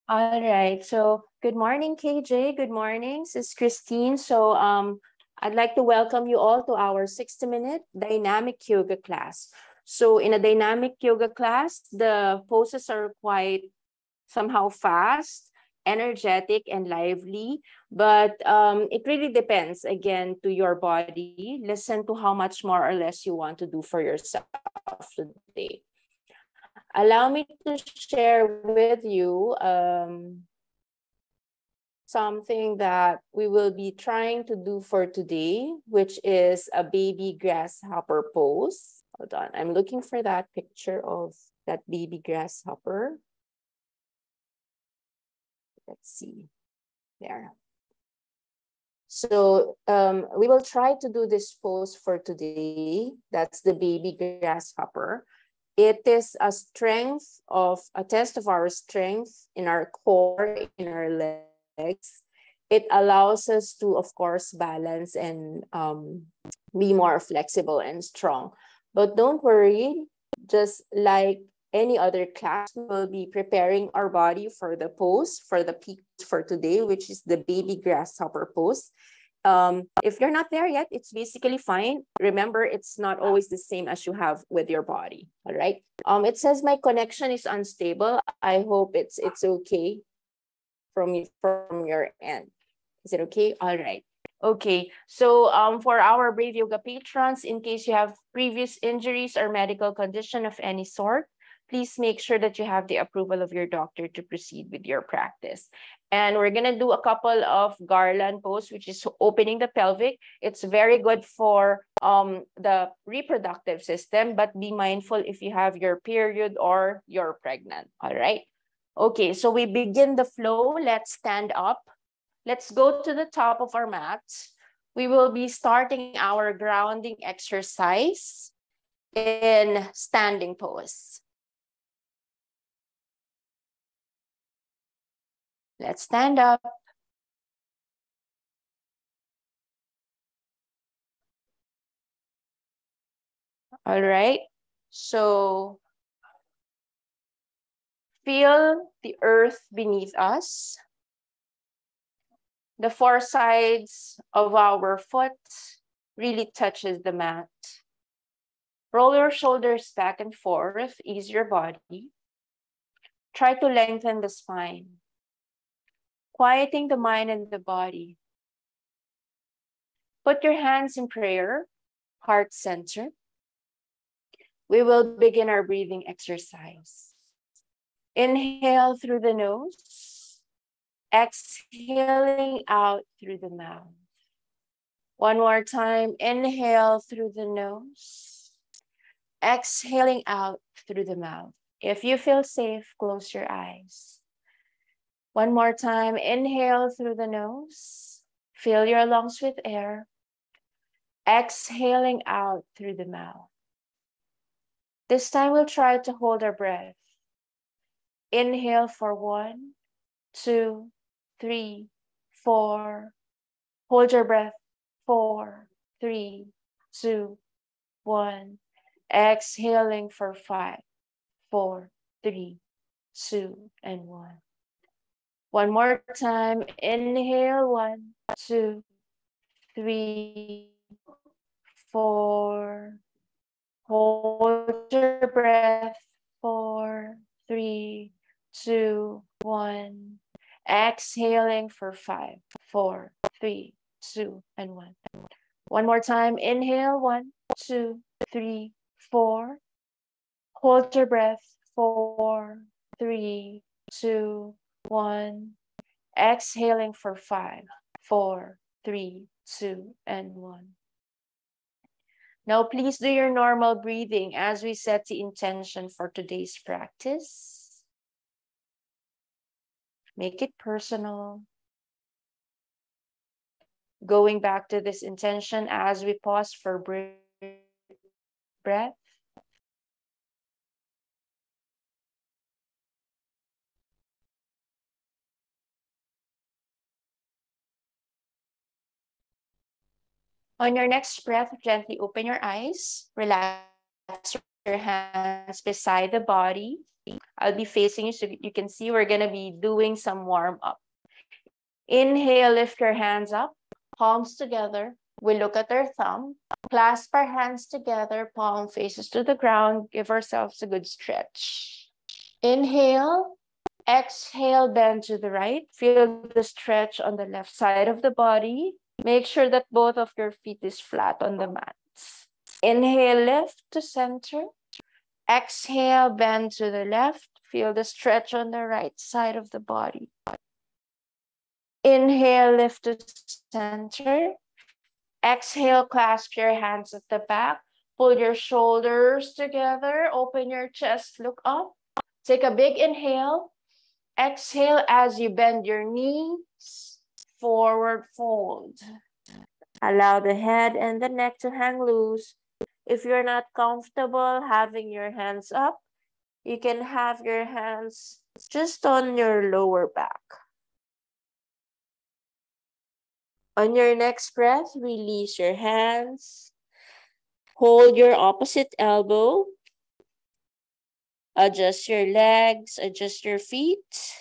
All right. So good morning, KJ. Good morning. This is Christine. So I'd like to welcome you all to our 60-minute dynamic yoga class. So in a dynamic yoga class, the poses are quite somehow fast, energetic, and lively. But it really depends, again, to your body. Listen to how much more or less you want to do for yourself today. Allow me to share with you something that we will be trying to do for today, which is a baby grasshopper pose. Hold on, I'm looking for that picture of that baby grasshopper. Let's see, there. So we will try to do this pose for today. That's the baby grasshopper. It is a test of our strength in our core, in our legs. It allows us to, of course, balance and be more flexible and strong. But don't worry, just like any other class, we will be preparing our body for the pose, for the peak for today, which is the baby grasshopper pose. If you're not there yet, it's basically fine. Remember, it's not always the same as you have with your body. All right. It says my connection is unstable. I hope it's okay from your end. Is it okay? All right. Okay. So for our Brave Yoga patrons, in case you have previous injuries or medical condition of any sort, please make sure that you have the approval of your doctor to proceed with your practice. And we're going to do a couple of garland pose, which is opening the pelvic. It's very good for the reproductive system, but be mindful if you have your period or you're pregnant. All right. Okay, so we begin the flow. Let's stand up. Let's go to the top of our mat. We will be starting our grounding exercise in standing pose. Let's stand up. All right. So feel the earth beneath us. The four sides of our foot really touches the mat. Roll your shoulders back and forth, ease your body. Try to lengthen the spine, quieting the mind and the body. Put your hands in prayer, heart center. We will begin our breathing exercise. Inhale through the nose, exhaling out through the mouth. One more time, inhale through the nose, exhaling out through the mouth. If you feel safe, close your eyes. One more time, inhale through the nose, fill your lungs with air, exhaling out through the mouth. This time we'll try to hold our breath. Inhale for 1, 2, 3, 4. Hold your breath. 4, 3, 2, 1. Exhaling for 5, 4, 3, 2, and 1. One more time. Inhale. 1, 2, 3, 4. Hold your breath. 4, 3, 2, 1. Exhaling for 5, 4, 3, 2, and 1. One more time. Inhale. 1, 2, 3, 4. Hold your breath. 4, 3, 2, 1. Exhaling for 5, 4, 3, 2, and 1. Now, please do your normal breathing as we set the intention for today's practice. Make it personal. Going back to this intention as we pause for breath. On your next breath, gently open your eyes. Relax your hands beside the body. I'll be facing you so you can see we're going to be doing some warm up. Inhale, lift your hands up, palms together. We look at our thumb, clasp our hands together, palm faces to the ground. Give ourselves a good stretch. Inhale, exhale, bend to the right. Feel the stretch on the left side of the body. Make sure that both of your feet is flat on the mat. Inhale, lift to center. Exhale, bend to the left. Feel the stretch on the right side of the body. Inhale, lift to center. Exhale, clasp your hands at the back. Pull your shoulders together. Open your chest, look up. Take a big inhale. Exhale as you bend your knees. Forward fold. Allow the head and the neck to hang loose. If you're not comfortable having your hands up, you can have your hands just on your lower back. On your next breath, release your hands. Hold your opposite elbow. Adjust your legs, adjust your feet.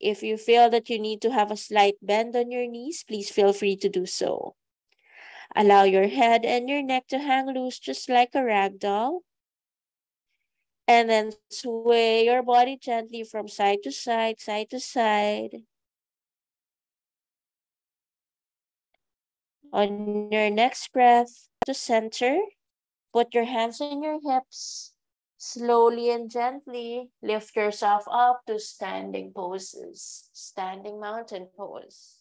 If you feel that you need to have a slight bend on your knees, please feel free to do so. Allow your head and your neck to hang loose just like a rag doll. And then sway your body gently from side to side, side to side. On your next breath, to center, put your hands on your hips. Slowly and gently lift yourself up to standing poses, standing mountain pose.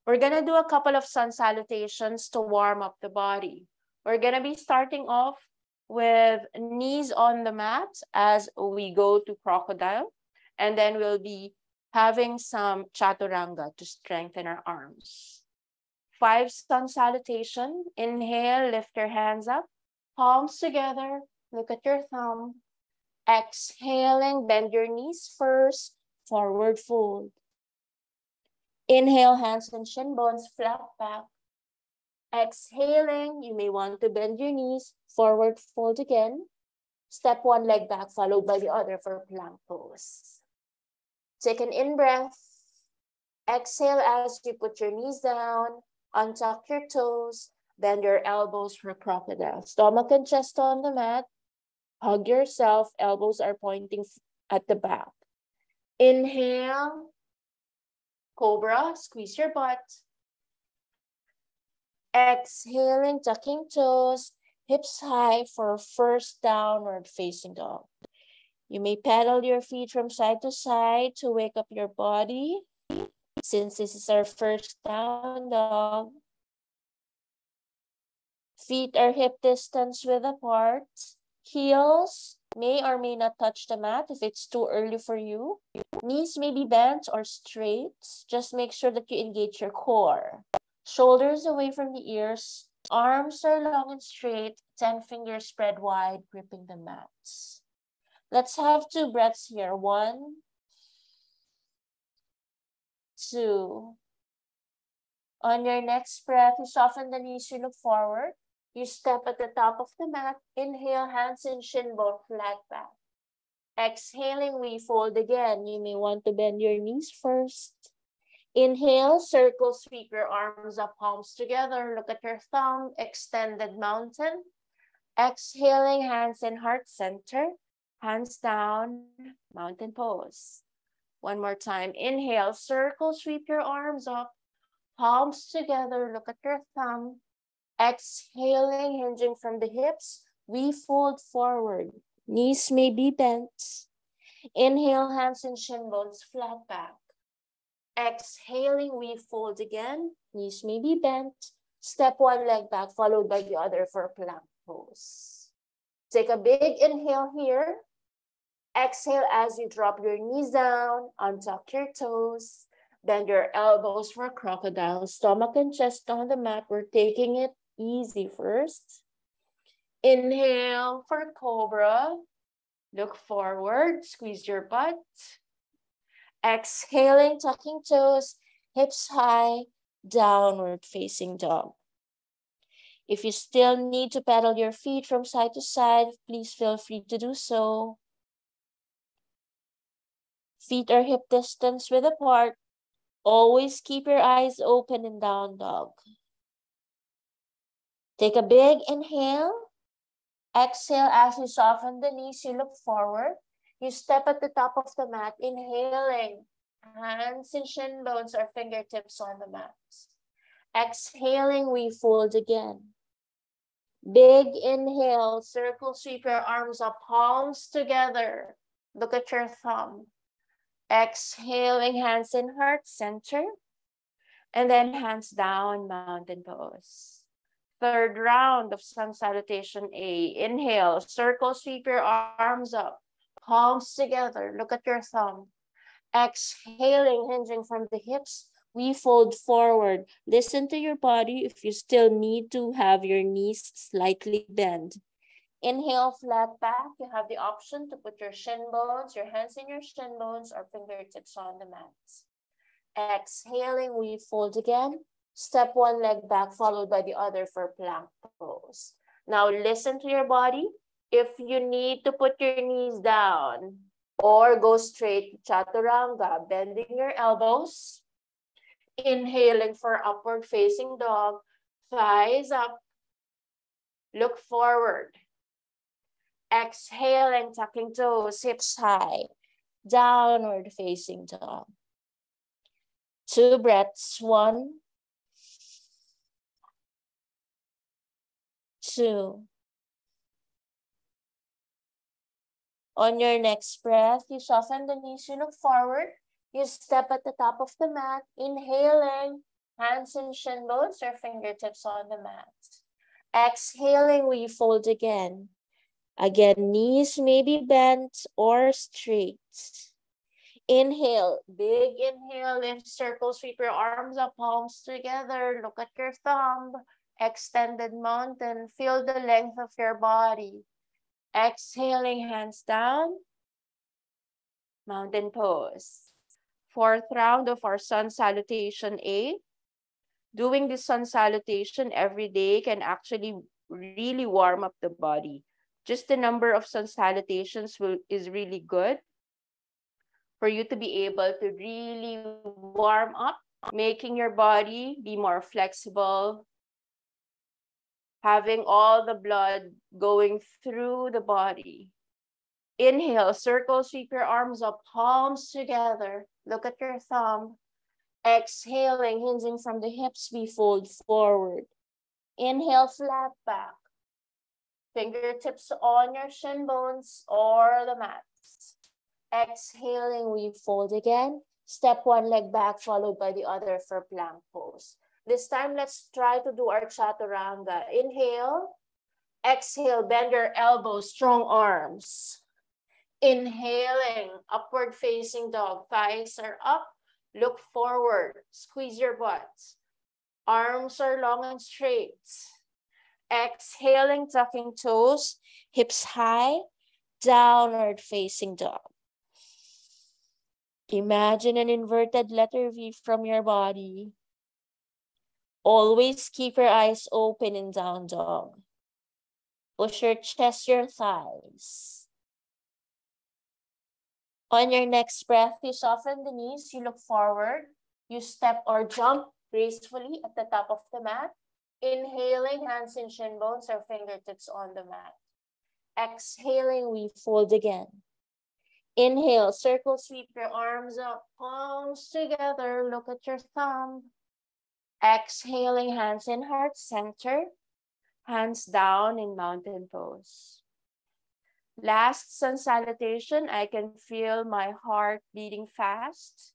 We're going to do a couple of sun salutations to warm up the body. We're going to be starting off with knees on the mat as we go to crocodile. And then we'll be having some chaturanga to strengthen our arms. 5 sun salutation. Inhale, lift your hands up. Palms together. Look at your thumb. Exhaling, bend your knees first. Forward fold. Inhale, hands and shin bones flat back. Exhaling, you may want to bend your knees. Forward fold again. Step one leg back, followed by the other for plank pose. Take an in-breath. Exhale as you put your knees down. Untuck your toes. Bend your elbows for crocodile. Stomach and chest on the mat. Hug yourself. Elbows are pointing at the back. Inhale. Cobra. Squeeze your butt. Exhaling, tucking toes. Hips high for first downward facing dog. You may pedal your feet from side to side to wake up your body. Since this is our first down dog, feet are hip distance width apart. Heels may or may not touch the mat if it's too early for you. Knees may be bent or straight. Just make sure that you engage your core. Shoulders away from the ears. Arms are long and straight. 10 fingers spread wide, gripping the mat. Let's have 2 breaths here. 1, 2. On your next breath, you soften the knees, you look forward. You step at the top of the mat. Inhale, hands and shin bone flat back. Exhaling, we fold again. You may want to bend your knees first. Inhale, circle, sweep your arms up, palms together. Look at your thumb, extended mountain. Exhaling, hands in heart center. Hands down, mountain pose. One more time. Inhale, circle, sweep your arms up. Palms together, look at your thumb. Exhaling, hinging from the hips. We fold forward. Knees may be bent. Inhale, hands and shin bones flat back. Exhaling, we fold again. Knees may be bent. Step one leg back, followed by the other for plank pose. Take a big inhale here. Exhale as you drop your knees down, untuck your toes, bend your elbows for crocodile, stomach and chest on the mat. We're taking it easy first. Inhale for cobra. Look forward, squeeze your butt. Exhaling, tucking toes, hips high, downward facing dog. If you still need to pedal your feet from side to side, please feel free to do so. Feet are hip distance width apart. Always keep your eyes open in down dog. Take a big inhale. Exhale as you soften the knees, you look forward. You step at the top of the mat, inhaling. Hands and shin bones or fingertips on the mat. Exhaling, we fold again. Big inhale, circle, sweep your arms up, palms together. Look at your thumb. Exhaling, hands in heart center. And then hands down, mountain pose. Third round of sun salutation A. Inhale, circle, sweep your arms up, palms together. Look at your thumb. Exhaling, hinging from the hips, we fold forward. Listen to your body if you still need to have your knees slightly bent. Inhale, flat back. You have the option to put your shin bones, your hands in your shin bones, or fingertips on the mat. Exhaling, we fold again. Step one leg back, followed by the other for plank pose. Now listen to your body. If you need to put your knees down or go straight to chaturanga, bending your elbows, inhaling for upward facing dog, thighs up, look forward. Exhaling, tucking toes, hips high, downward facing dog. 2 breaths, 1, 2. On your next breath, you soften the knees, you look forward. You step at the top of the mat, inhaling, hands and shin bones or fingertips on the mat. Exhaling, we fold again. Again, knees may be bent or straight. Inhale, big inhale, lift, circle, sweep your arms up, palms together. Look at your thumb. Extended mountain, feel the length of your body. Exhaling, hands down, mountain pose. Fourth round of our sun salutation A. Doing this sun salutation every day can actually really warm up the body. Just the number of sun salutations is really good for you to be able to really warm up, making your body be more flexible, having all the blood going through the body. Inhale, circle, sweep your arms up, palms together. Look at your thumb. Exhaling, hinging from the hips, we fold forward. Inhale, flat back. Fingertips on your shin bones or the mat. Exhaling, we fold again. Step one leg back, followed by the other for plank pose. This time, let's try to do our chaturanga. Inhale. Exhale, bend your elbows, strong arms. Inhaling, upward facing dog. Thighs are up. Look forward. Squeeze your butt. Arms are long and straight. Exhaling, tucking toes. Hips high. Downward facing dog. Imagine an inverted letter V from your body. Always keep your eyes open in down dog. Push your chest, your thighs. On your next breath, you soften the knees, you look forward. You step or jump gracefully at the top of the mat. Inhaling, hands and shin bones or fingertips on the mat. Exhaling, we fold again. Inhale, circle, sweep your arms up, palms together. Look at your thumb. Exhaling, hands in heart center. Hands down in mountain pose. Last sun salutation, I can feel my heart beating fast.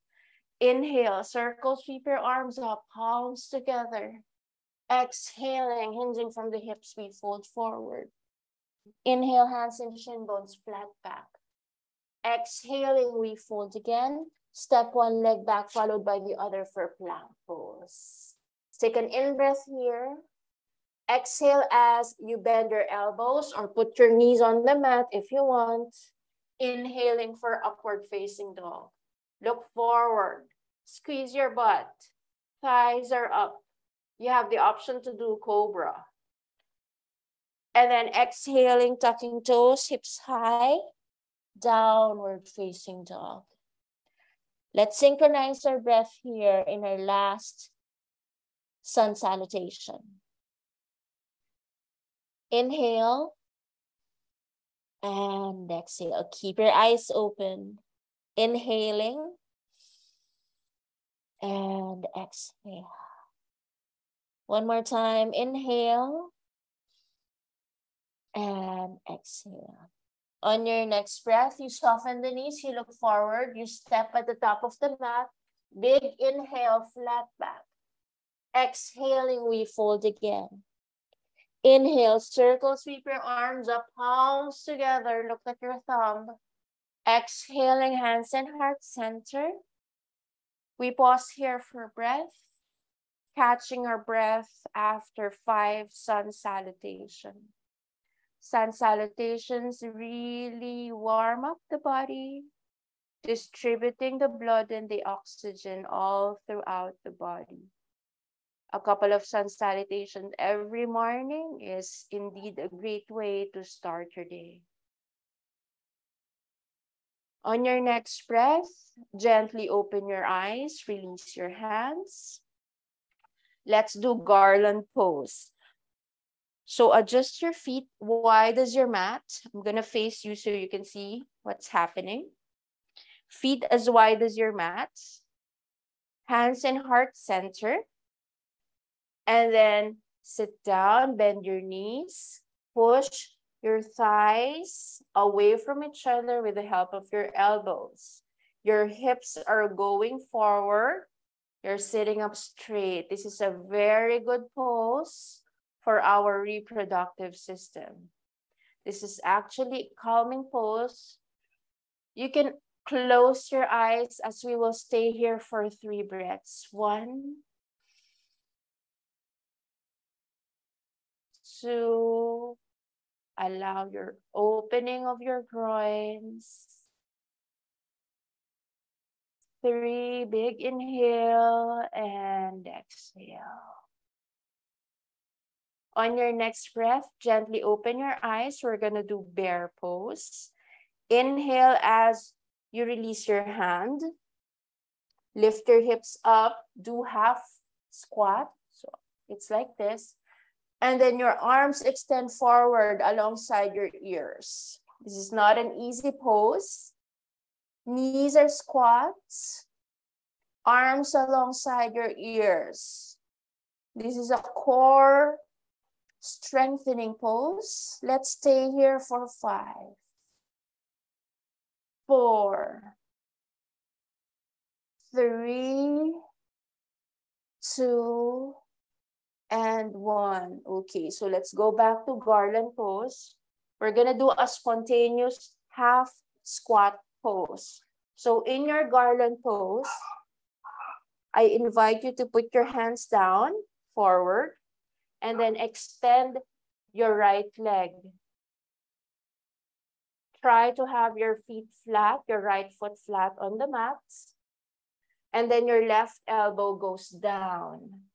Inhale, circle, sweep your arms up, palms together. Exhaling, hinging from the hips, we fold forward. Inhale, hands and shin bones flat back. Exhaling, we fold again. Step one leg back, followed by the other for plank pose. Take an in-breath here. Exhale as you bend your elbows or put your knees on the mat if you want. Inhaling for upward facing dog. Look forward. Squeeze your butt. Thighs are up. You have the option to do cobra. And then exhaling, tucking toes, hips high. Downward facing dog. Let's synchronize our breath here in our last sun salutation. Inhale and exhale. Keep your eyes open. Inhaling and exhale. One more time. Inhale and exhale. On your next breath, you soften the knees, you look forward, you step at the top of the mat. Big inhale, flat back. Exhaling, we fold again. Inhale, circle, sweep your arms up, palms together, look at your thumb. Exhaling, hands and heart center. We pause here for breath, catching our breath after 5 sun salutation. Sun salutations really warm up the body, distributing the blood and the oxygen all throughout the body. A couple of sun salutations every morning is indeed a great way to start your day. On your next breath, gently open your eyes, release your hands. Let's do garland pose. So adjust your feet wide as your mat. I'm gonna face you so you can see what's happening. Feet as wide as your mat. Hands and heart center. And then sit down, bend your knees, push your thighs away from each other with the help of your elbows. Your hips are going forward. You're sitting up straight. This is a very good pose for our reproductive system. This is actually a calming pose. You can close your eyes as we will stay here for 3 breaths. 1, 2, allow your opening of your groins. 3, big inhale and exhale. On your next breath, gently open your eyes. We're gonna do bear pose. Inhale as you release your hand. Lift your hips up, do half squat. So it's like this. And then your arms extend forward alongside your ears. This is not an easy pose. Knees are squats, arms alongside your ears. This is a core strengthening pose. Let's stay here for 5, 4, 3, 2, and 1. Okay, so let's go back to garland pose. We're gonna do a spontaneous half squat pose. So in your garland pose, I invite you to put your hands down, forward, and then extend your right leg. Try to have your feet flat, your right foot flat on the mat. And then your left elbow goes down.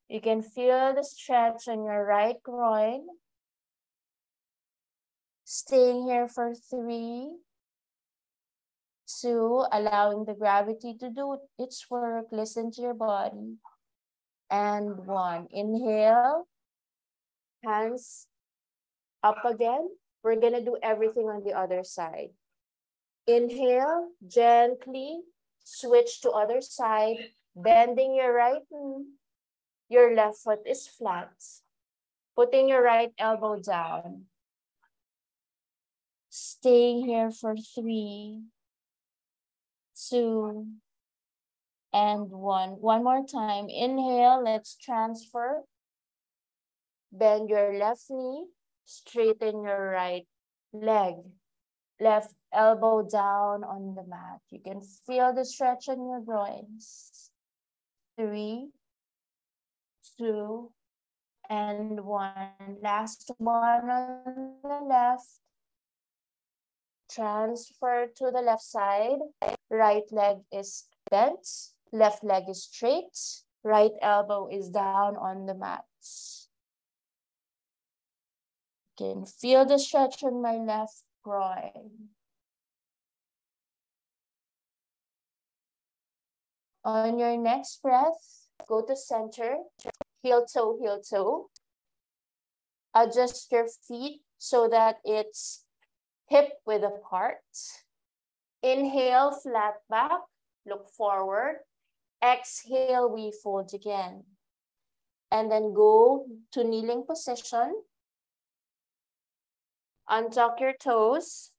You can feel the stretch on your right groin. Staying here for 3, 2, allowing the gravity to do its work. Listen to your body. And 1. Inhale. Hands up again. We're going to do everything on the other side. Inhale. Gently switch to other side. Bending your right knee. Your left foot is flat. Putting your right elbow down. Staying here for 3, 2, and 1. One more time. Inhale. Let's transfer. Bend your left knee. Straighten your right leg. Left elbow down on the mat. You can feel the stretch on your groins. 3, 2, and 1. Last one on the left. Transfer to the left side. Right leg is bent. Left leg is straight. Right elbow is down on the mat. You can feel the stretch on my left groin. On your next breath, go to center, heel toe, heel toe. Adjust your feet so that it's hip width apart. Inhale, flat back, look forward. Exhale, we fold again. And then go to kneeling position. Untuck your toes.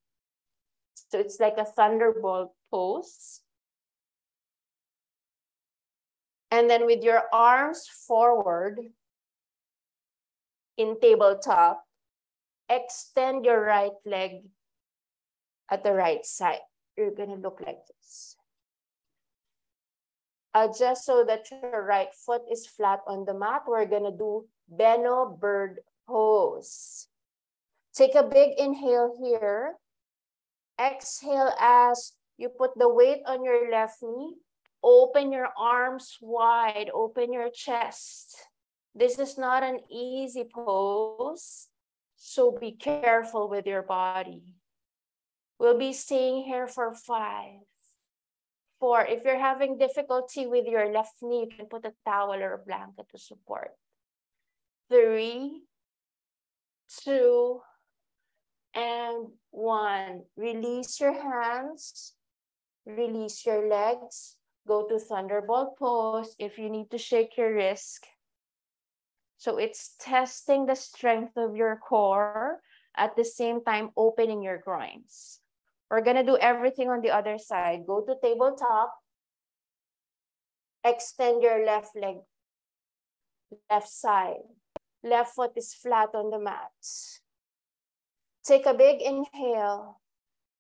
So it's like a thunderbolt pose. And then with your arms forward in tabletop, extend your right leg at the right side. You're gonna look like this. Adjust so that your right foot is flat on the mat. We're gonna do Beno bird pose. Take a big inhale here. Exhale as you put the weight on your left knee. Open your arms wide, open your chest. This is not an easy pose, so be careful with your body. We'll be staying here for 5, 4. If you're having difficulty with your left knee, you can put a towel or a blanket to support. 3, 2, and 1. Release your hands, release your legs. Go to thunderbolt pose if you need to shake your wrist. So it's testing the strength of your core at the same time opening your groins. We're gonna do everything on the other side. Go to tabletop. Extend your left leg, left side. Left foot is flat on the mat. Take a big inhale.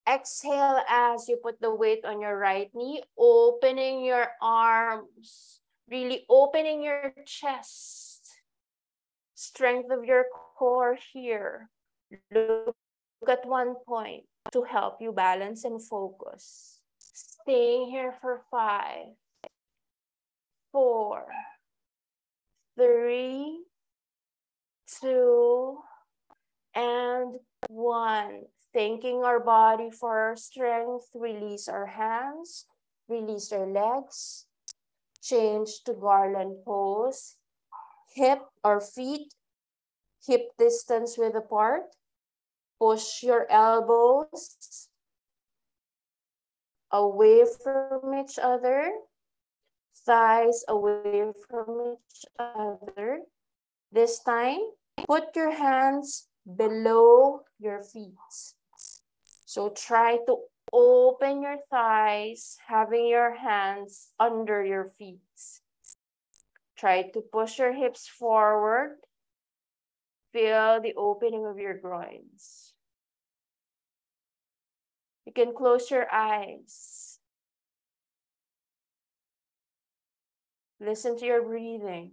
Exhale as you put the weight on your right knee, opening your arms, really opening your chest. Strength of your core here. Look at one point to help you balance and focus. Staying here for 5, 4, 3, 2, and 1. Thanking our body for our strength. Release our hands, release our legs. Change to garland pose. Hip or feet, hip distance width apart. Push your elbows away from each other. Thighs away from each other. This time, put your hands below your feet. So try to open your thighs, having your hands under your feet. Try to push your hips forward. Feel the opening of your groins. You can close your eyes. Listen to your breathing.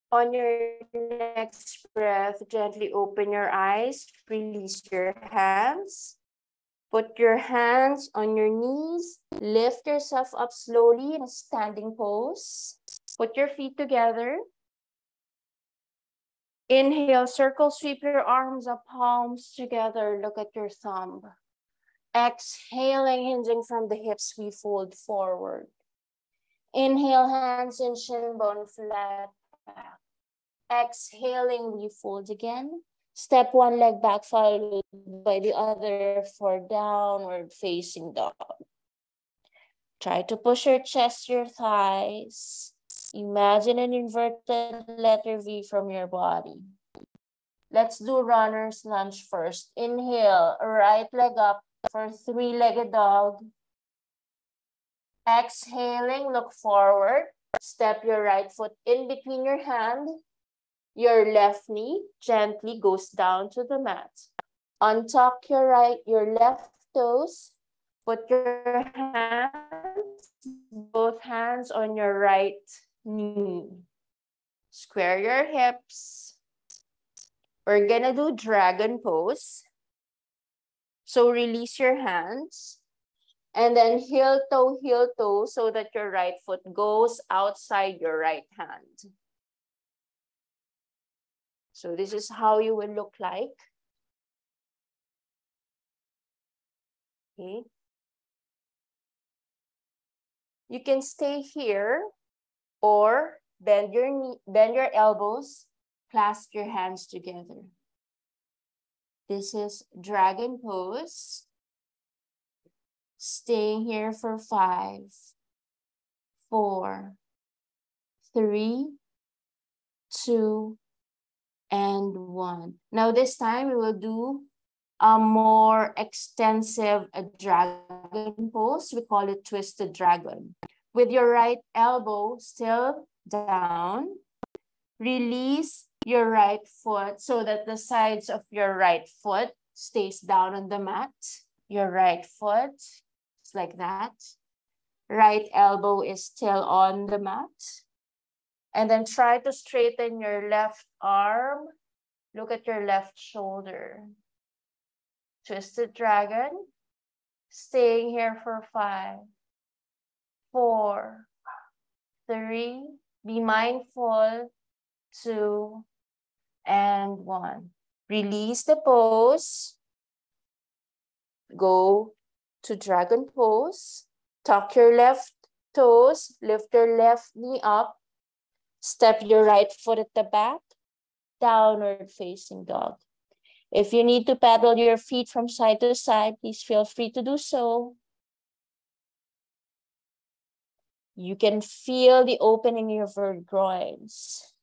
On your next breath, gently open your eyes, release your hands. Put your hands on your knees, lift yourself up slowly in a standing pose. Put your feet together. Inhale, circle, sweep your arms up, palms together, look at your thumb. Exhaling, hinging from the hips, we fold forward. Inhale, hands and shin bone flat back. Exhaling, we fold again. Step one leg back, followed by the other for downward facing dog. Try to push your chest, your thighs. Imagine an inverted letter V from your body. Let's do runner's lunge first. Inhale, right leg up for three-legged dog. Exhaling, look forward. Step your right foot in between your hand. Your left knee gently goes down to the mat. Untuck your left toes. Put your hands, both hands on your right knee. Square your hips. We're gonna do dragon pose. So release your hands. And then heel toe, so that your right foot goes outside your right hand. So this is how you will look like. Okay. You can stay here or bend your elbows, clasp your hands together. This is dragon pose. Staying here for 5, 4, 3, 2, and 1. Now this time we will do a more extensive dragon pose. We call it twisted dragon. With your right elbow still down, release your right foot so that the sides of your right foot stays down on the mat. Your right foot, it's like that. Right elbow is still on the mat. And then try to straighten your left arm. Look at your left shoulder. Twisted dragon. Staying here for 5, 4, 3. Be mindful. 2, and 1. Release the pose. Go to dragon pose. Tuck your left toes. Lift your left knee up. Step your right foot at the back. Downward facing dog. If you need to paddle your feet from side to side, please feel free to do so. You can feel the opening of your groins.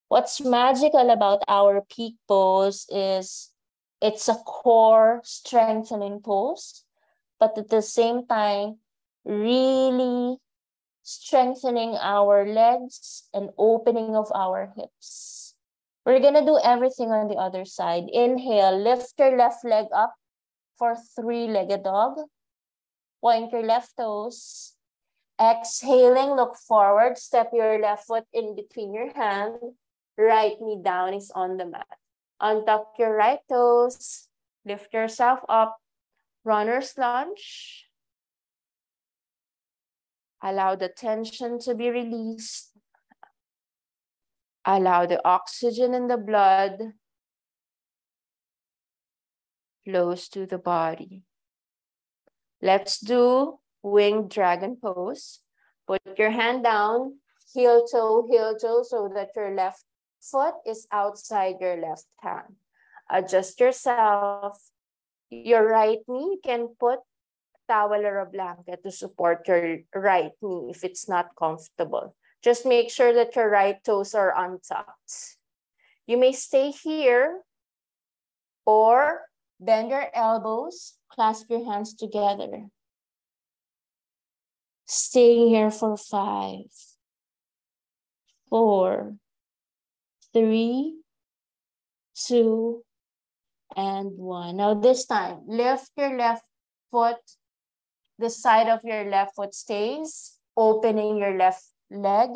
What's magical about our peak pose is it's a core strengthening pose, but at the same time, really strengthening our legs and opening of our hips. We're gonna do everything on the other side. Inhale, lift your left leg up for 3-legged dog. Point your left toes. Exhaling, look forward. Step your left foot in between your hand. Right knee down is on the mat. Untuck your right toes. Lift yourself up. Runner's lunge. Allow the tension to be released. Allow the oxygen in the blood flows to the body. Let's do winged dragon pose. Put your hand down, heel toe, so that your left foot is outside your left hand. Adjust yourself. Your right knee, you can put a towel or a blanket to support your right knee if it's not comfortable. Just make sure that your right toes are untucked. You may stay here or bend your elbows, clasp your hands together. Staying here for 5, 4, 3, 2, and 1. Now this time, lift your left foot. The side of your left foot stays, opening your left leg.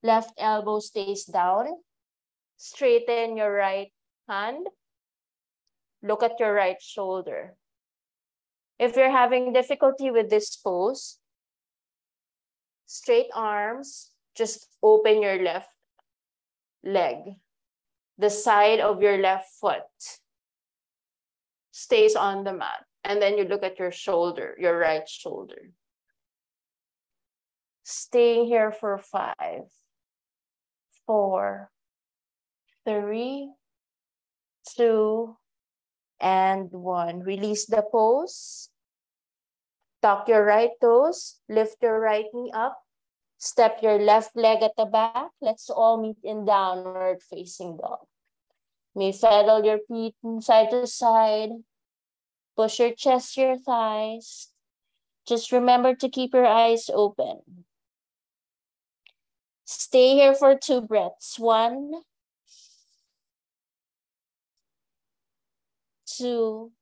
Left elbow stays down. Straighten your right hand. Look at your right shoulder. If you're having difficulty with this pose, straight arms, just open your left leg. The side of your left foot stays on the mat. And then you look at your shoulder, your right shoulder. Staying here for 5, 4, 3, 2, and 1. Release the pose. Tuck your right toes. Lift your right knee up. Step your left leg at the back. Let's all meet in downward facing dog. May pedal your feet from side to side. Push your chest to your thighs. Just remember to keep your eyes open. Stay here for 2 breaths. 1, 2.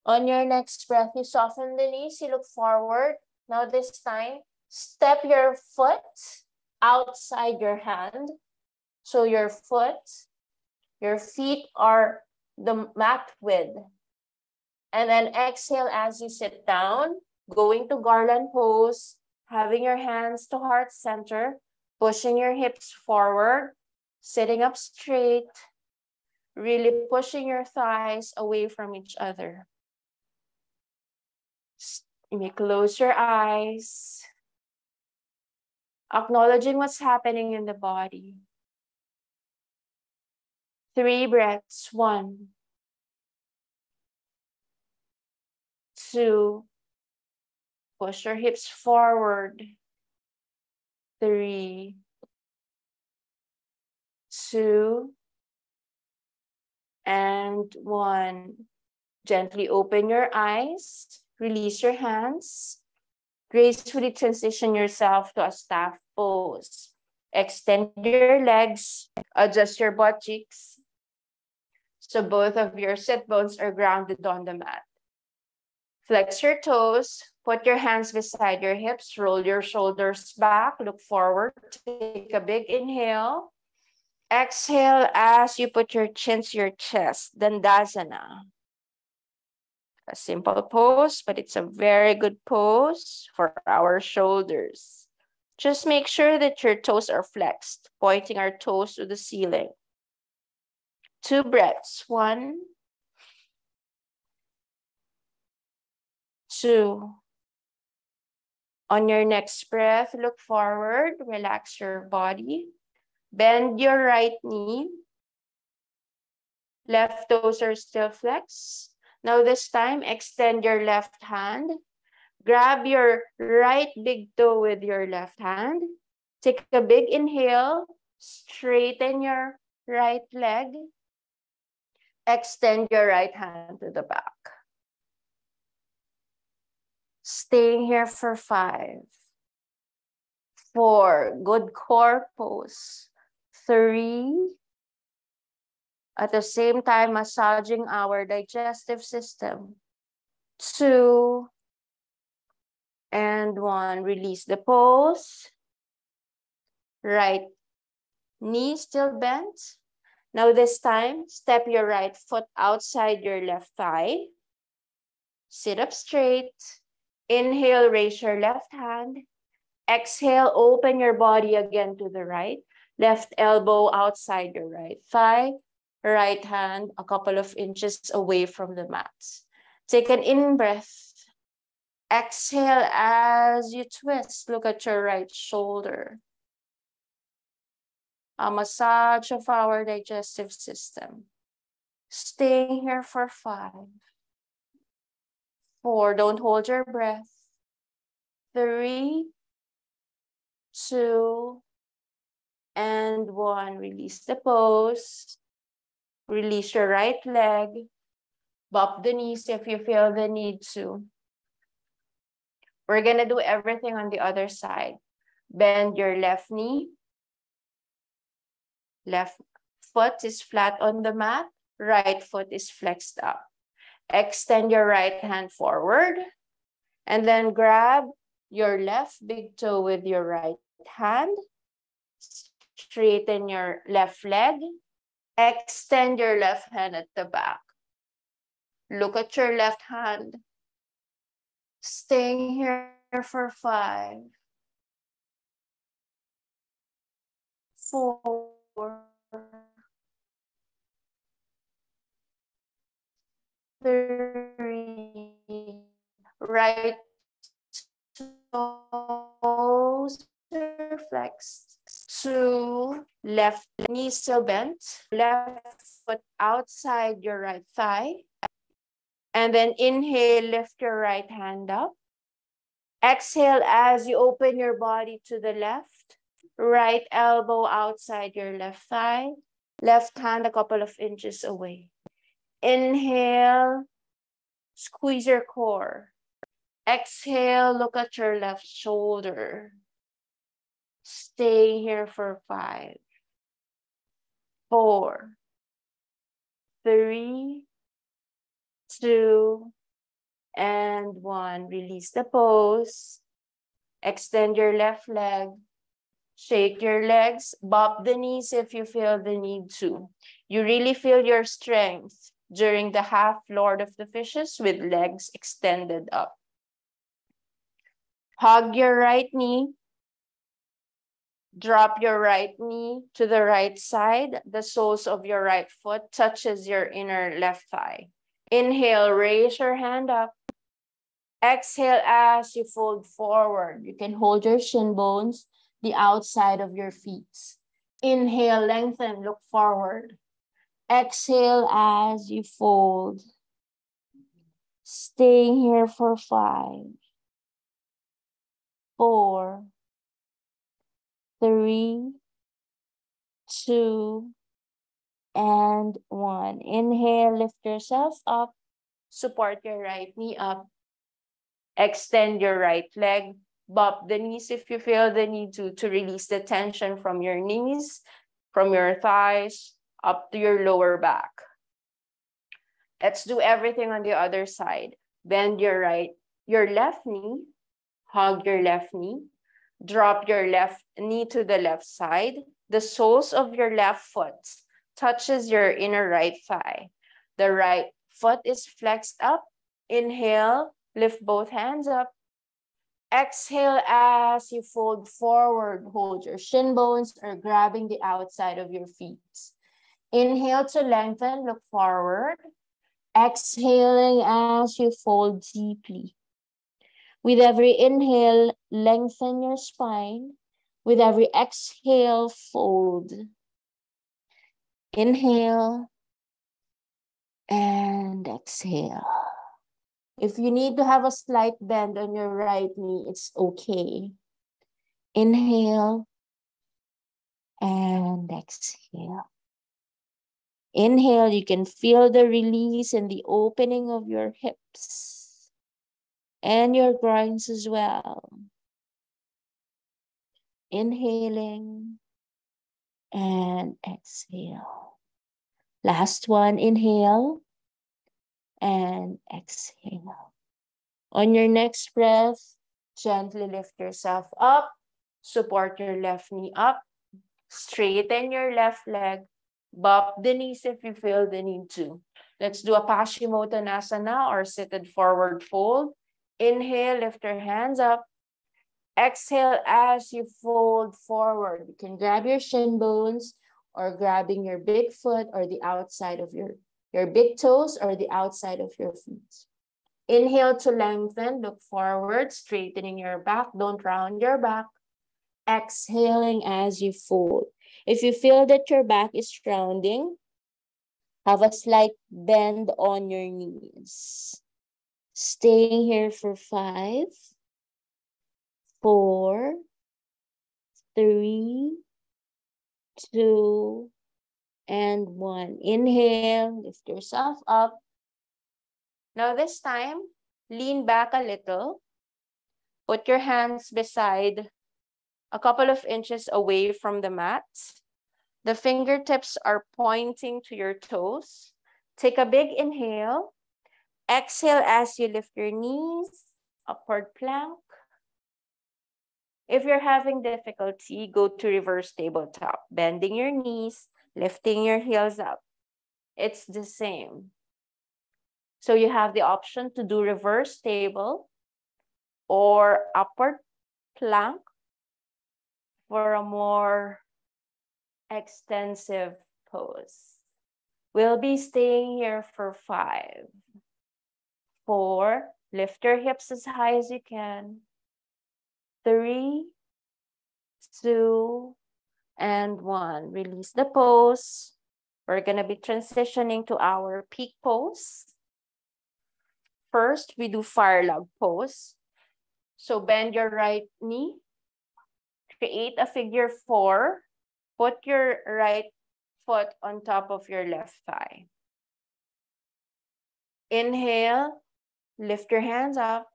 On your next breath, you soften the knees, you look forward. Now this time, step your foot outside your hand. So your feet are the mat width. And then exhale as you sit down, going to garland pose, having your hands to heart center. Pushing your hips forward, sitting up straight, really pushing your thighs away from each other. You may close your eyes, acknowledging what's happening in the body. 3 breaths. 1, 2, push your hips forward. 3, 2, and 1. Gently open your eyes, release your hands. Gracefully transition yourself to a staff pose. Extend your legs, adjust your butt cheeks, so both of your sit bones are grounded on the mat. Flex your toes, put your hands beside your hips, roll your shoulders back, look forward, take a big inhale. Exhale as you put your chin to your chest, dandasana. A simple pose, but it's a very good pose for our shoulders. Just make sure that your toes are flexed, pointing our toes to the ceiling. 2 breaths. 1, 2. On your next breath, look forward, relax your body. Bend your right knee. Left toes are still flexed. Now this time, extend your left hand. Grab your right big toe with your left hand. Take a big inhale. Straighten your right leg. Extend your right hand to the back. Staying here for 5, 4, good core pose. 3, at the same time massaging our digestive system. 2, and 1. Release the pose. Right knee still bent. Now this time, step your right foot outside your left thigh. Sit up straight. Inhale, raise your left hand. Exhale, open your body again to the right. Left elbow outside your right thigh. Right hand a couple of inches away from the mat. Take an in-breath. Exhale as you twist. Look at your right shoulder. A massage of our digestive system. Staying here for 5, 4, don't hold your breath. 3, 2, and 1. Release the pose. Release your right leg. Bop the knees if you feel the need to. We're going to do everything on the other side. Bend your left knee. Left foot is flat on the mat. Right foot is flexed up. Extend your right hand forward. And then grab your left big toe with your right hand. Straighten your left leg. Extend your left hand at the back. Look at your left hand. Staying here for 5, 4, 3. Right toes are flexed. 2. Left knee still bent. Left foot outside your right thigh. And then inhale, lift your right hand up. Exhale as you open your body to the left. Right elbow outside your left thigh. Left hand a couple of inches away. Inhale, squeeze your core. Exhale, look at your left shoulder. Stay here for 5, 4, 3, 2, and 1. Release the pose. Extend your left leg. Shake your legs. Bop the knees if you feel the need to. You really feel your strength during the half Lord of the Fishes with legs extended up. Hug your right knee. Drop your right knee to the right side. The soles of your right foot touches your inner left thigh. Inhale, raise your hand up. Exhale as you fold forward. You can hold your shin bones, the outside of your feet. Inhale, lengthen, look forward. Exhale as you fold. Staying here for 5, 4, 3, 2, and 1. Inhale, lift yourself up. Support your right knee up. Extend your right leg. Bop the knees if you feel the need to release the tension from your knees, from your thighs, up to your lower back. Let's do everything on the other side. Bend your left knee. Hug your left knee. Drop your left knee to the left side. The soles of your left foot touches your inner right thigh. The right foot is flexed up. Inhale, lift both hands up. Exhale as you fold forward. Hold your shin bones or grabbing the outside of your feet. Inhale to lengthen, look forward. Exhaling as you fold deeply. With every inhale, lengthen your spine. With every exhale, fold. Inhale and exhale. If you need to have a slight bend on your right knee, it's okay. Inhale and exhale. Inhale, you can feel the release and the opening of your hips and your groins as well. Inhaling and exhale. Last one, inhale and exhale. On your next breath, gently lift yourself up, support your left knee up, straighten your left leg, bop the knees if you feel the need to. Let's do a Paschimottanasana or seated forward fold. Inhale, lift your hands up. Exhale as you fold forward. You can grab your shin bones or grabbing your big foot or the outside of your big toes or the outside of your feet. Inhale to lengthen, look forward, straightening your back, don't round your back. Exhaling as you fold. If you feel that your back is rounding, have a slight bend on your knees. Staying here for 5, 4, 3, 2, and 1. Inhale, lift yourself up. Now this time, lean back a little. Put your hands beside a couple of inches away from the mat. The fingertips are pointing to your toes. Take a big inhale. Exhale as you lift your knees, upward plank. If you're having difficulty, go to reverse tabletop, bending your knees, lifting your heels up. It's the same. So you have the option to do reverse table or upward plank for a more extensive pose. We'll be staying here for 5, 4, lift your hips as high as you can. 3, 2, and 1. Release the pose. We're going to be transitioning to our peak pose. First, we do fire log pose. So bend your right knee. Create a figure 4. Put your right foot on top of your left thigh. Inhale, lift your hands up.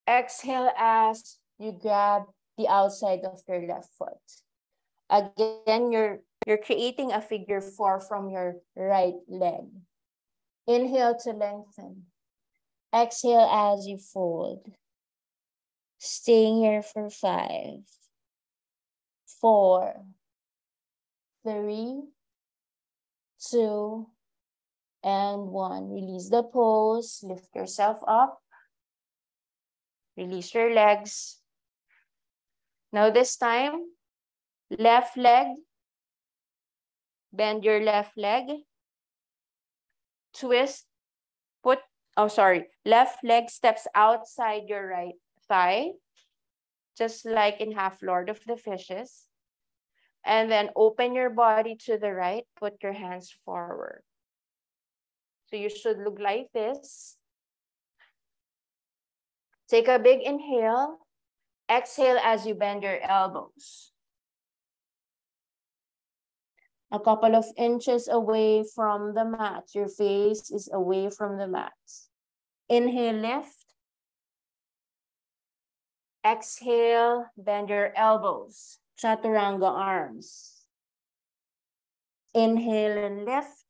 Exhale as you grab the outside of your left foot. Again, you're creating a figure 4 from your right leg. Inhale to lengthen. Exhale as you fold. Staying here for 5, 4, 3, 2, and 1. Release the pose. Lift yourself up. Release your legs. Now this time, Left leg, bend your left leg. Twist, left leg steps outside your right thigh, just like in Half Lord of the Fishes. And then open your body to the right, put your hands forward. So you should look like this. Take a big inhale. Exhale as you bend your elbows. A couple of inches away from the mat. Your face is away from the mat. Inhale, lift. Exhale, bend your elbows. Chaturanga arms. Inhale and lift.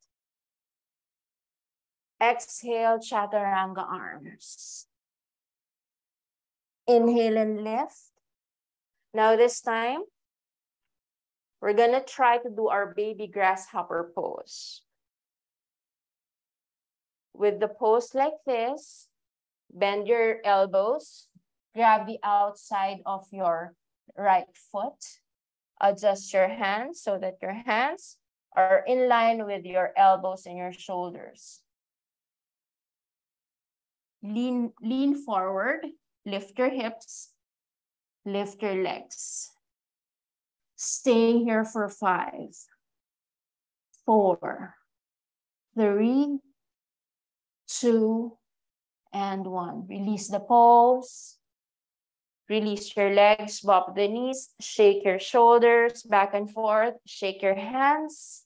Exhale, chaturanga arms. Inhale and lift. Now this time, we're gonna try to do our baby grasshopper pose. With the pose like this, bend your elbows, grab the outside of your right foot, adjust your hands so that your hands are in line with your elbows and your shoulders. Lean forward, lift your hips, lift your legs. Stay here for 5, 4, 3, 2, and 1. Release the pose. Release your legs, bop the knees, shake your shoulders back and forth, shake your hands.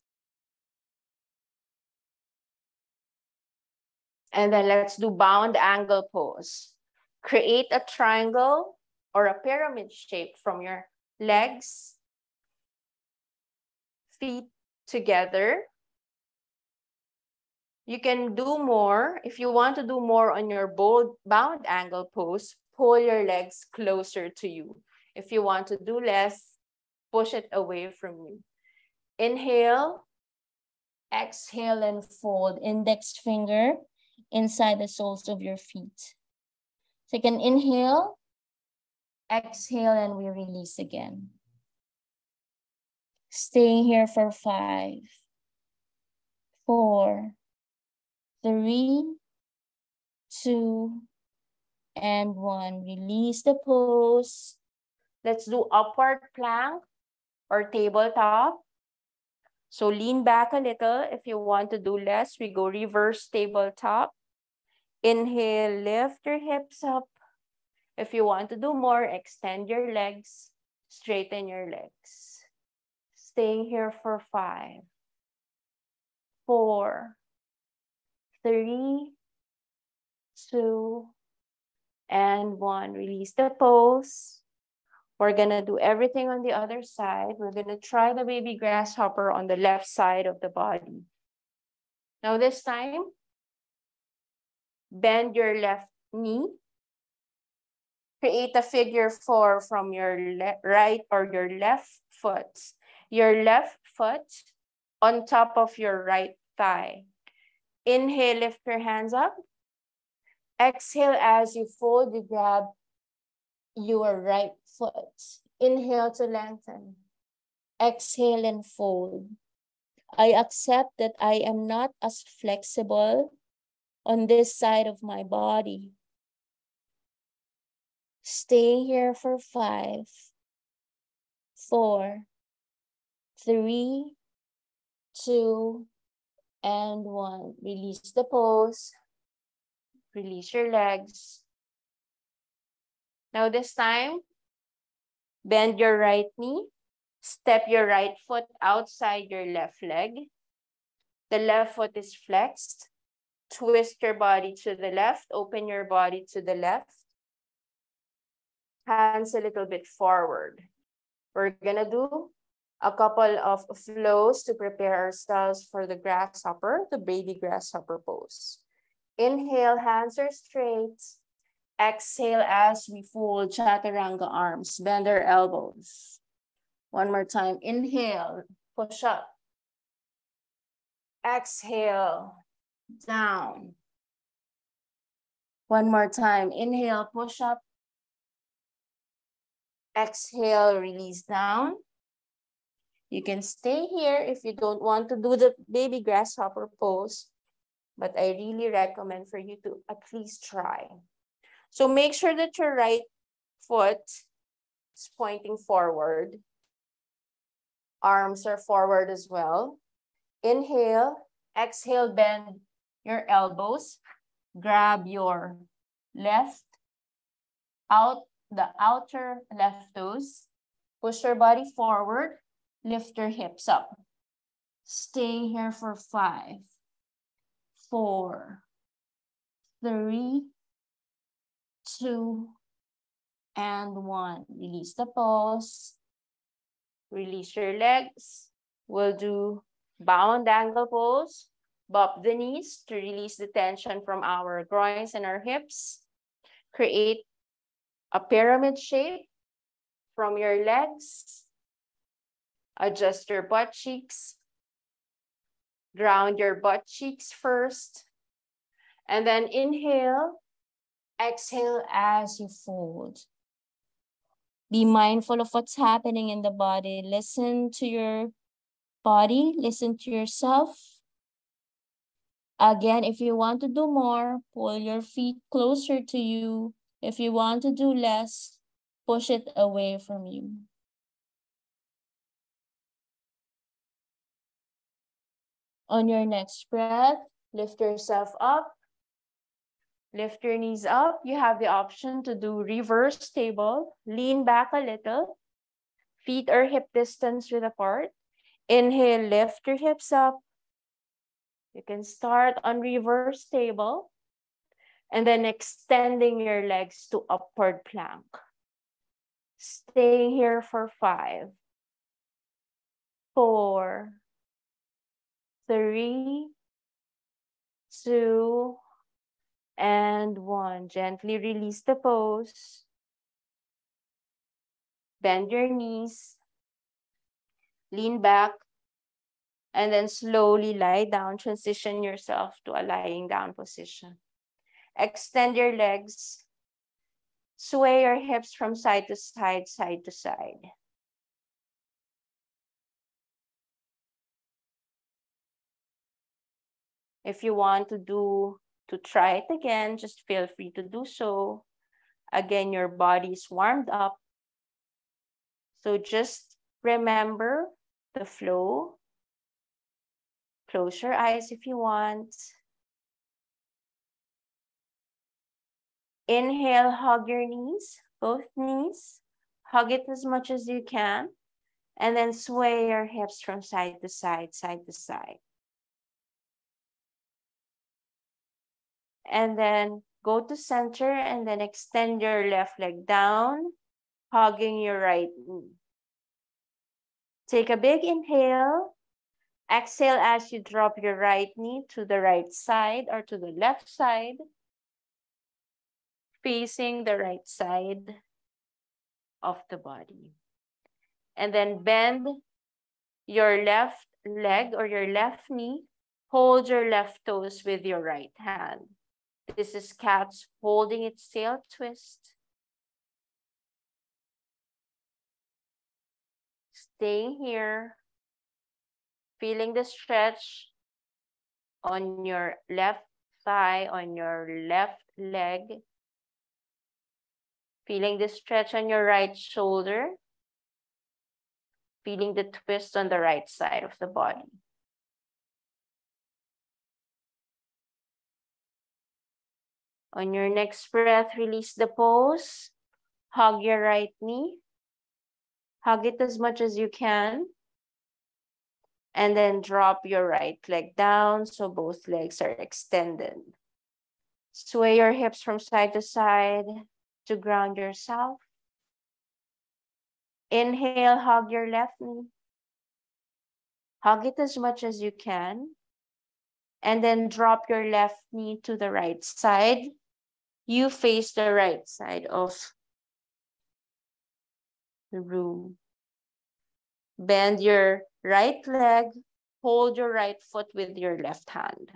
And then let's do bound angle pose. Create a triangle or a pyramid shape from your legs, feet together. You can do more. If you want to do more on your bound angle pose, pull your legs closer to you. If you want to do less, push it away from you. Inhale, exhale and fold. Index finger inside the soles of your feet. Take an inhale, exhale, and we release again. Staying here for 5, 4, 3, 2, and 1. Release the pose. Let's do upward plank or tabletop. So lean back a little. If you want to do less, we go reverse tabletop. Inhale, lift your hips up. If you want to do more, extend your legs, straighten your legs. Staying here for 5, 4, 3, 2, and 1. Release the pose. We're gonna do everything on the other side. We're gonna try the baby grasshopper on the left side of the body. Now this time, bend your left knee. Create a figure 4 from your right or your left foot. Your left foot on top of your right thigh. Inhale, lift your hands up. Exhale, as you fold, you grab your right foot. Inhale to lengthen. Exhale and fold. I accept that I am not as flexible on this side of my body. Stay here for 5, 4, 3, 2, and 1. Release the pose. Release your legs. Now this time, bend your right knee. Step your right foot outside your left leg. The left foot is flexed. Twist your body to the left. Open your body to the left. Hands a little bit forward. We're gonna do a couple of flows to prepare ourselves for the grasshopper, the baby grasshopper pose. Inhale, hands are straight. Exhale as we fold chaturanga arms, bend our elbows. One more time, inhale, push up. Exhale, down. One more time, inhale, push up. Exhale, release down. You can stay here if you don't want to do the baby grasshopper pose, but I really recommend for you to at least try. So make sure that your right foot is pointing forward. Arms are forward as well. Inhale, exhale, bend your elbows. Grab your left the outer left toes. Push your body forward. Lift your hips up. Stay here for 5, 4, 3, 2, and 1. Release the pose. Release your legs. We'll do bound angle pose. Bop the knees to release the tension from our groins and our hips. Create a pyramid shape from your legs. Adjust your butt cheeks. Ground your butt cheeks first. And then inhale. Exhale as you fold. Be mindful of what's happening in the body. Listen to your body. Listen to yourself. Again, if you want to do more, pull your feet closer to you. If you want to do less, push it away from you. On your next breath, lift yourself up. Lift your knees up. You have the option to do reverse table. Lean back a little. Feet are hip distance width apart. Inhale, lift your hips up. You can start on reverse table and then extending your legs to upward plank. Stay here for 5, 4, 3, 2, and 1. Gently release the pose. Bend your knees. Lean back. And then slowly lie down. Transition yourself to a lying down position. Extend your legs. Sway your hips from side to side, side to side. If you want to try it again, just feel free to do so. Again, your body is warmed up. So just remember the flow. Close your eyes if you want. Inhale, hug your knees, both knees. Hug it as much as you can. And then sway your hips from side to side, side to side. And then go to center and then extend your left leg down, hugging your right knee. Take a big inhale. Exhale as you drop your right knee to the right side or to the left side, facing the right side of the body. And then bend your left leg or your left knee. Hold your left toes with your right hand. This is cat's holding its tail twist. Staying here. Feeling the stretch on your left thigh, on your left leg. Feeling the stretch on your right shoulder. Feeling the twist on the right side of the body. On your next breath, release the pose. Hug your right knee. Hug it as much as you can. And then drop your right leg down so both legs are extended. Sway your hips from side to side to ground yourself. Inhale, hug your left knee. Hug it as much as you can. And then drop your left knee to the right side. You face the right side of the room. Bend your right leg. Hold your right foot with your left hand.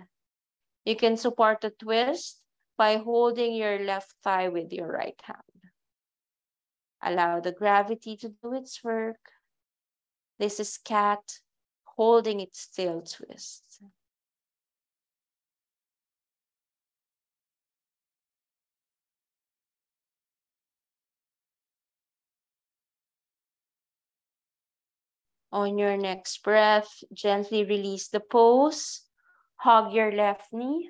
You can support the twist by holding your left thigh with your right hand. Allow the gravity to do its work. This is cat holding its tail twist. On your next breath, gently release the pose. Hug your left knee.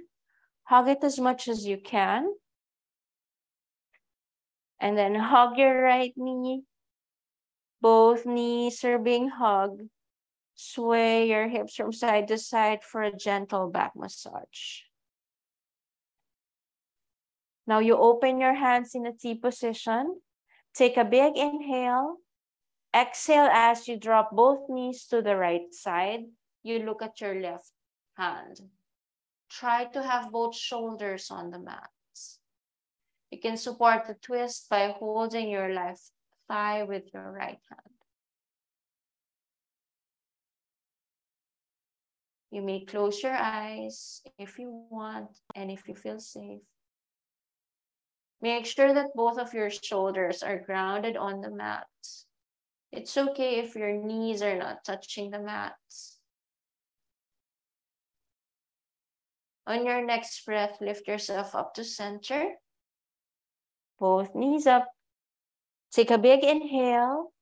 Hug it as much as you can. And then hug your right knee. Both knees are being hugged. Sway your hips from side to side for a gentle back massage. Now you open your hands in a T position. Take a big inhale. Exhale as you drop both knees to the right side. You look at your left hand. Try to have both shoulders on the mat. You can support the twist by holding your left thigh with your right hand. You may close your eyes if you want and if you feel safe. Make sure that both of your shoulders are grounded on the mat. It's okay if your knees are not touching the mat. On your next breath, lift yourself up to center. Both knees up. Take a big inhale.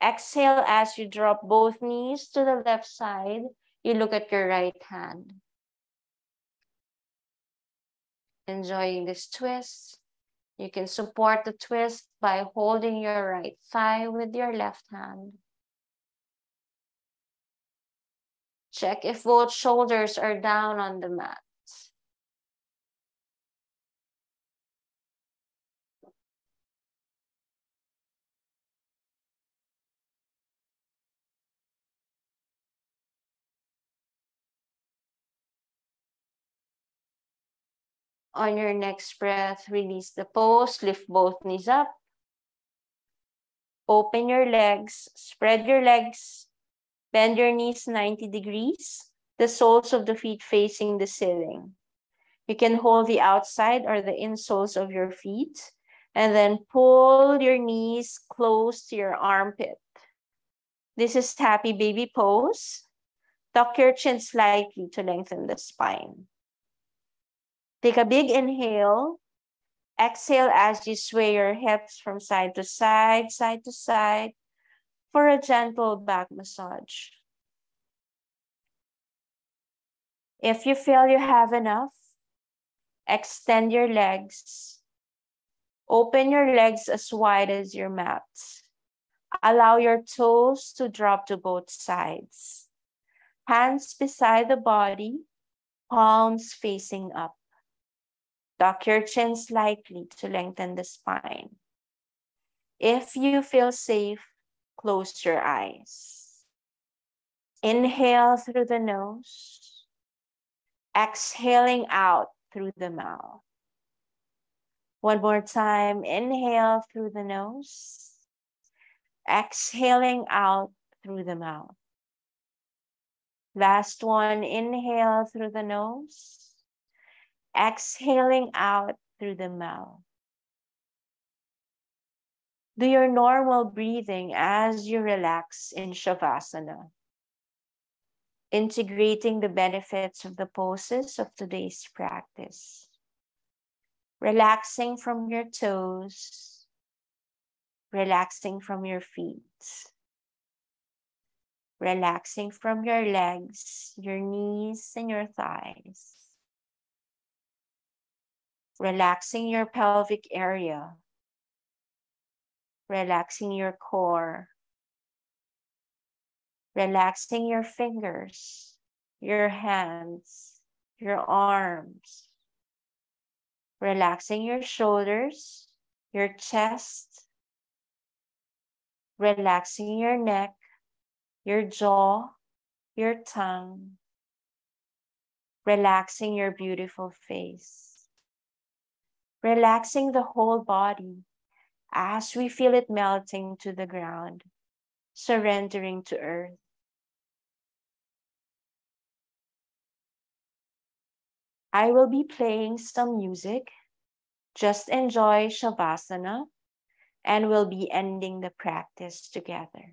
Exhale as you drop both knees to the left side. You look at your right hand. Enjoying this twist. You can support the twist by holding your right thigh with your left hand. Check if both shoulders are down on the mat. On your next breath, release the pose, lift both knees up. Open your legs, spread your legs, bend your knees 90 degrees, the soles of the feet facing the ceiling. You can hold the outside or the insoles of your feet, and then pull your knees close to your armpit. This is happy baby pose. Tuck your chin slightly to lengthen the spine. Take a big inhale. Exhale as you sway your hips from side to side for a gentle back massage. If you feel you have enough, extend your legs. Open your legs as wide as your mat. Allow your toes to drop to both sides. Hands beside the body, palms facing up. Tuck your chin slightly to lengthen the spine. If you feel safe, close your eyes. Inhale through the nose. Exhaling out through the mouth. One more time. Inhale through the nose. Exhaling out through the mouth. Last one. Inhale through the nose. Exhaling out through the mouth. Do your normal breathing as you relax in Shavasana, integrating the benefits of the poses of today's practice. Relaxing from your toes, relaxing from your feet, relaxing from your legs, your knees, and your thighs. Relaxing your pelvic area, relaxing your core, relaxing your fingers, your hands, your arms, relaxing your shoulders, your chest, relaxing your neck, your jaw, your tongue, relaxing your beautiful face. Relaxing the whole body as we feel it melting to the ground, surrendering to earth. I will be playing some music. Just enjoy Shavasana, and we'll be ending the practice together.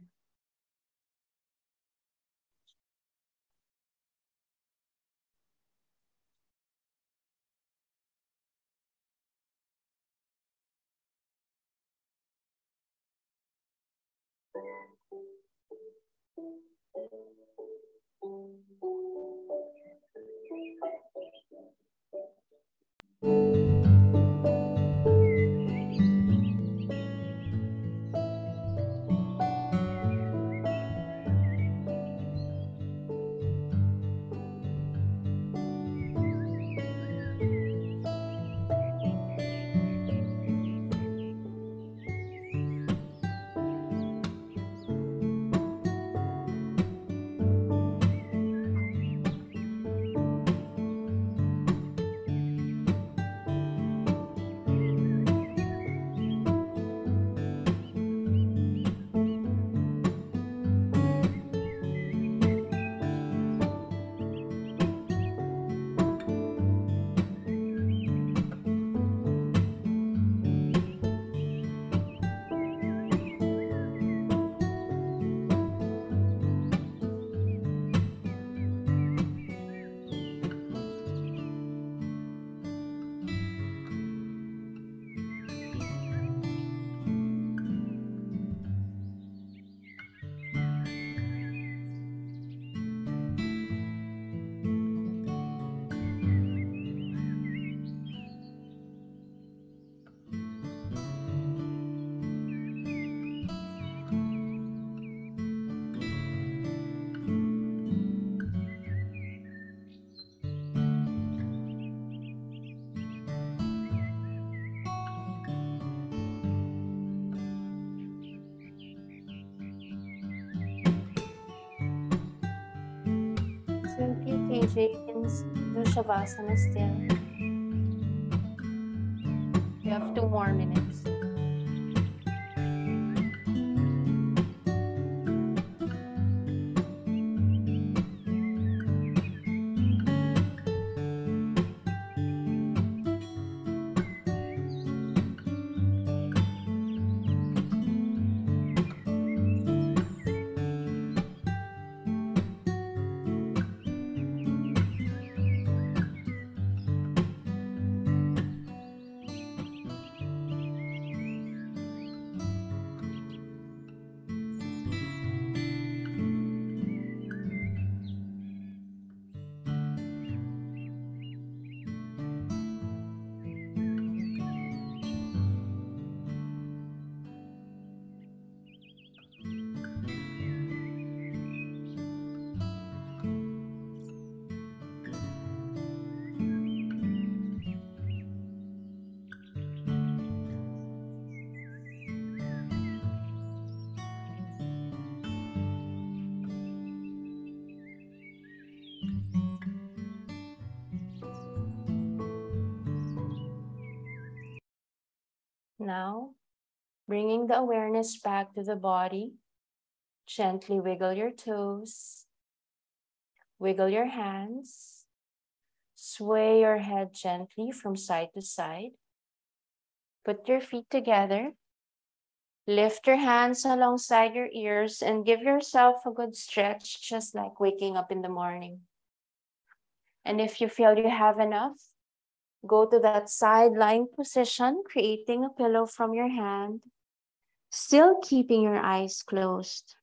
change it, you can do Shavasana still. You have 2 more minutes. Now, bringing the awareness back to the body, gently wiggle your toes, wiggle your hands, sway your head gently from side to side. Put your feet together, lift your hands alongside your ears, and give yourself a good stretch, just like waking up in the morning. And if you feel you have enough, go to that side lying position, creating a pillow from your hand, still keeping your eyes closed,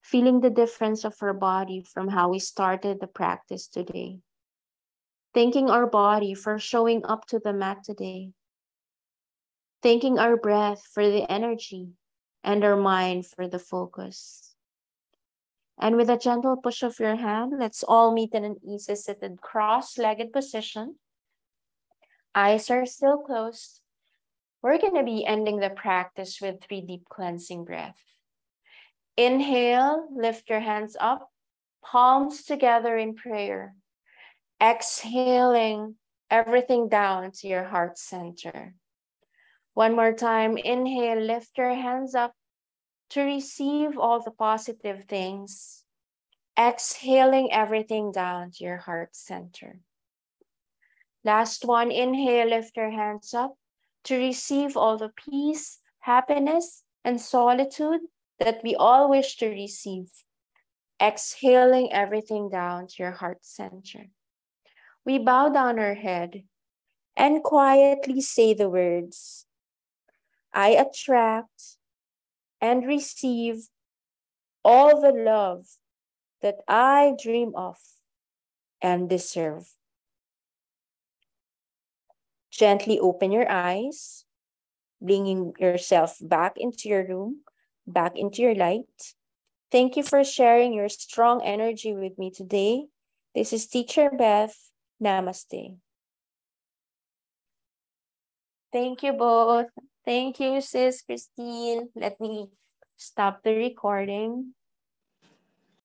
feeling the difference of our body from how we started the practice today. Thanking our body for showing up to the mat today. Thanking our breath for the energy and our mind for the focus. And with a gentle push of your hand, let's all meet in an easy seated cross-legged position. Eyes are still closed. We're going to be ending the practice with 3 deep cleansing breaths. Inhale, lift your hands up, palms together in prayer. Exhaling everything down to your heart center. One more time, inhale, lift your hands up to receive all the positive things. Exhaling everything down to your heart center. Last one, inhale, lift your hands up to receive all the peace, happiness, and solitude that we all wish to receive. Exhaling everything down to your heart center. We bow down our head and quietly say the words, I attract and receive all the love that I dream of and deserve. Gently open your eyes, bringing yourself back into your room, back into your light. Thank you for sharing your strong energy with me today. This is Teacher Beth. Namaste. Thank you both. Thank you, Sis Christine. Let me stop the recording.